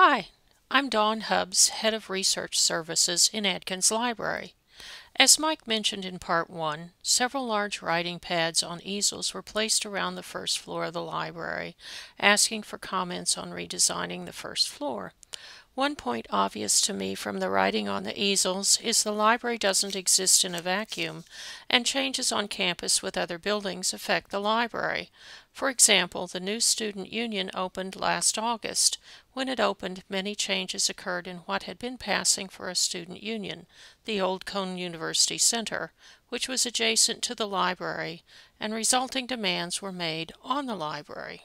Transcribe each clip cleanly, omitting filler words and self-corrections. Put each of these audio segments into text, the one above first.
Hi, I'm Dawn Hubbs, Head of Research Services in Atkins Library. As Mike mentioned in Part 1, several large writing pads on easels were placed around the first floor of the library, asking for comments on redesigning the first floor. One point obvious to me from the writing on the easels is the library doesn't exist in a vacuum, and changes on campus with other buildings affect the library. For example, the new student union opened last August. When it opened, many changes occurred in what had been passing for a student union, the old Cone University Center, which was adjacent to the library, and resulting demands were made on the library.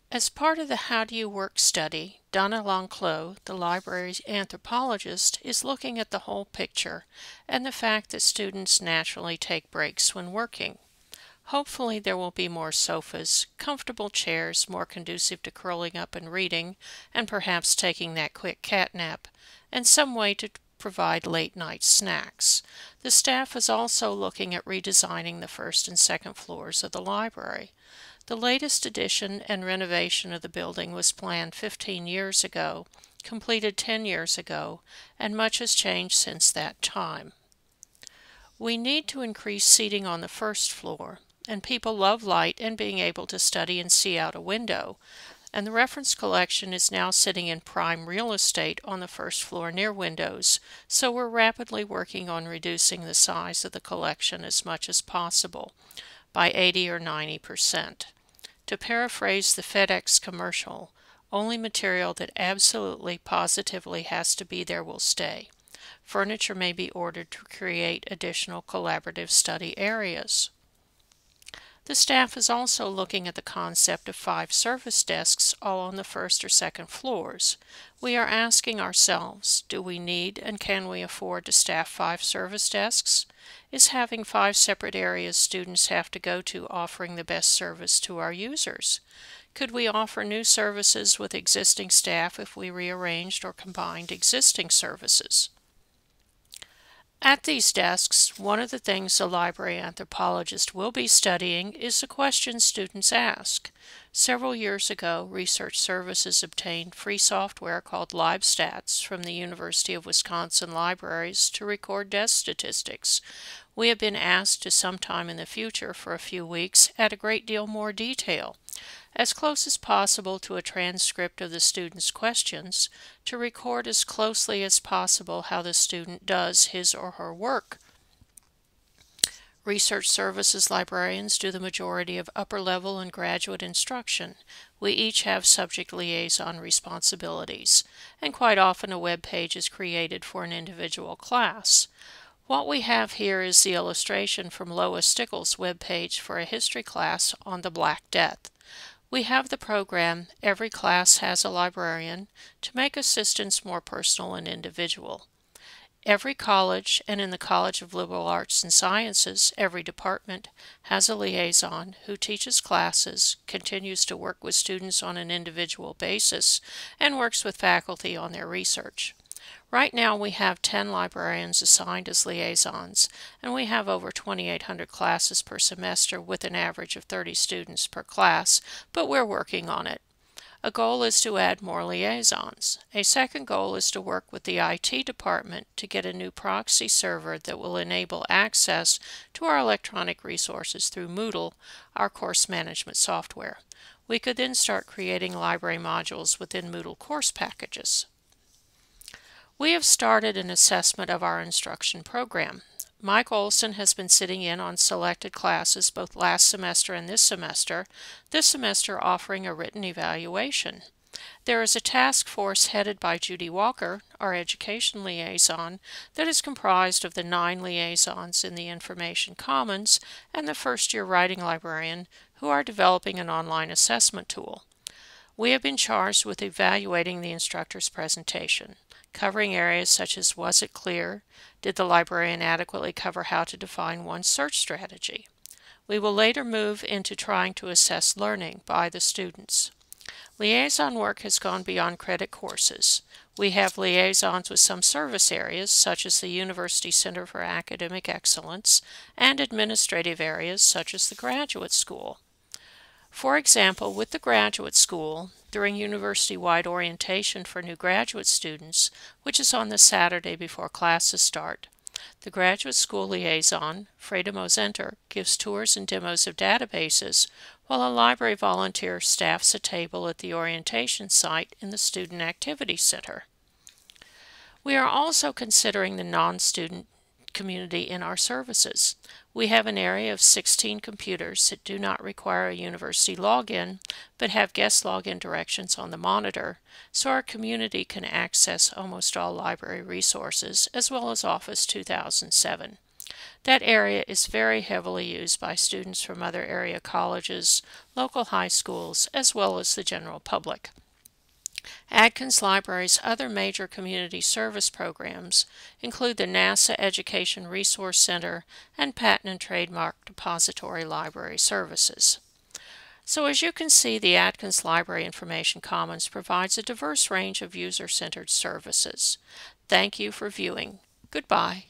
As part of the How Do You Work study, Donna LAUNC-CH, the library's anthropologist, is looking at the whole picture and the fact that students naturally take breaks when working. Hopefully there will be more sofas, comfortable chairs more conducive to curling up and reading, and perhaps taking that quick cat nap, and some way to provide late-night snacks. The staff is also looking at redesigning the first and second floors of the library. The latest addition and renovation of the building was planned 15 years ago, completed 10 years ago, and much has changed since that time. We need to increase seating on the first floor, and people love light and being able to study and see out a window, and the reference collection is now sitting in prime real estate on the first floor near windows, so we're rapidly working on reducing the size of the collection as much as possible, by 80 or 90%. To paraphrase the FedEx commercial, only material that absolutely positively has to be there will stay. Furniture may be ordered to create additional collaborative study areas. The staff is also looking at the concept of 5 service desks all on the first or second floors. We are asking ourselves, do we need and can we afford to staff 5 service desks? Is having 5 separate areas students have to go to offering the best service to our users? Could we offer new services with existing staff if we rearranged or combined existing services? At these desks, one of the things the library anthropologist will be studying is the questions students ask. Several years ago, Research Services obtained free software called LiveStats from the University of Wisconsin Libraries to record desk statistics. We have been asked to sometime in the future for a few weeks add a great deal more detail, as close as possible to a transcript of the student's questions, to record as closely as possible how the student does his or her work. Research Services librarians do the majority of upper-level and graduate instruction. We each have subject liaison responsibilities, and quite often a web page is created for an individual class. What we have here is the illustration from Lois Stickles' web page for a history class on the Black Death. We have the program Every Class Has a Librarian to make assistance more personal and individual. Every college, and in the College of Liberal Arts and Sciences, every department has a liaison who teaches classes, continues to work with students on an individual basis, and works with faculty on their research. Right now we have 10 librarians assigned as liaisons, and we have over 2,800 classes per semester with an average of 30 students per class, but we're working on it. A goal is to add more liaisons. A second goal is to work with the IT department to get a new proxy server that will enable access to our electronic resources through Moodle, our course management software. We could then start creating library modules within Moodle course packages. We have started an assessment of our instruction program. Mike Olson has been sitting in on selected classes both last semester and this semester offering a written evaluation. There is a task force headed by Judy Walker, our education liaison, that is comprised of the 9 liaisons in the Information Commons and the first-year writing librarian who are developing an online assessment tool. We have been charged with evaluating the instructor's presentation, covering areas such as was it clear, did the librarian adequately cover how to define one's search strategy. We will later move into trying to assess learning by the students. Liaison work has gone beyond credit courses. We have liaisons with some service areas, such as the University Center for Academic Excellence, and administrative areas, such as the Graduate School. For example, with the graduate school, during university-wide orientation for new graduate students, which is on the Saturday before classes start, the graduate school liaison, Freda Mosenter, gives tours and demos of databases, while a library volunteer staffs a table at the orientation site in the Student Activity Center. We are also considering the non-student community in our services. We have an area of 16 computers that do not require a university login, but have guest login directions on the monitor, so our community can access almost all library resources, as well as Office 2007. That area is very heavily used by students from other area colleges, local high schools, as well as the general public. Atkins Library's other major community service programs include the NASA Education Resource Center and Patent and Trademark Depository Library Services. So as you can see, the Atkins Library Information Commons provides a diverse range of user-centered services. Thank you for viewing. Goodbye.